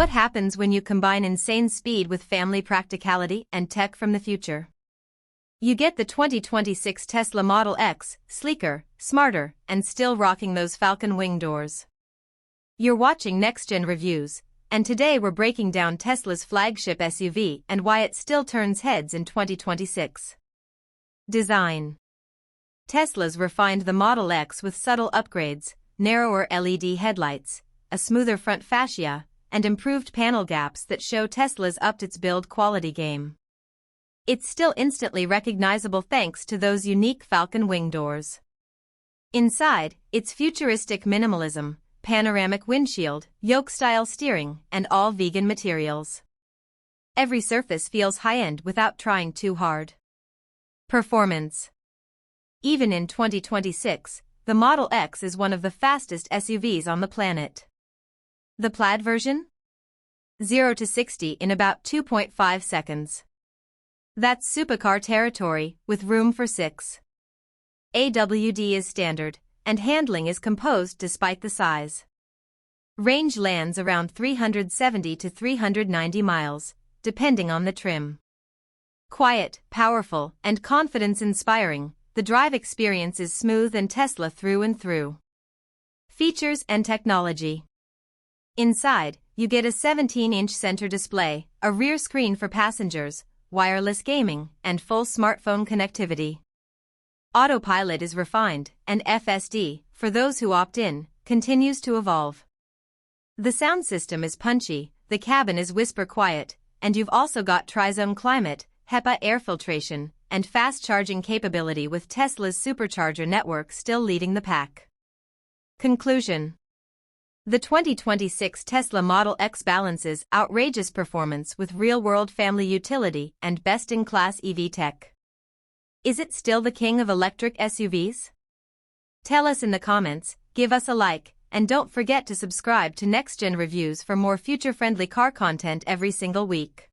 What happens when you combine insane speed with family practicality and tech from the future? You get the 2026 Tesla Model X, sleeker, smarter, and still rocking those Falcon wing doors. You're watching Next Gen Reviews, and today we're breaking down Tesla's flagship SUV and why it still turns heads in 2026. Design. Tesla's refined the Model X with subtle upgrades, narrower LED headlights, a smoother front fascia, and improved panel gaps that show Tesla's upped its build quality game. It's still instantly recognizable thanks to those unique Falcon wing doors. Inside, it's futuristic minimalism, panoramic windshield, yoke-style steering, and all vegan materials. Every surface feels high-end without trying too hard. Performance. Even in 2026, the Model X is one of the fastest SUVs on the planet. The Plaid version? 0 to 60 in about 2.5 seconds. That's supercar territory, with room for 6. AWD is standard, and handling is composed despite the size. Range lands around 370 to 390 miles, depending on the trim. Quiet, powerful, and confidence-inspiring, the drive experience is smooth and Tesla through and through. Features and technology. Inside, you get a 17-inch center display, a rear screen for passengers, wireless gaming, and full smartphone connectivity. Autopilot is refined, and FSD, for those who opt in, continues to evolve. The sound system is punchy, the cabin is whisper quiet, and you've also got tri-zone climate, HEPA air filtration, and fast charging capability with Tesla's supercharger network still leading the pack. Conclusion. The 2026 Tesla Model X balances outrageous performance with real-world family utility and best-in-class EV tech. Is it still the king of electric SUVs? Tell us in the comments, give us a like, and don't forget to subscribe to Next Gen Reviews for more future-friendly car content every single week.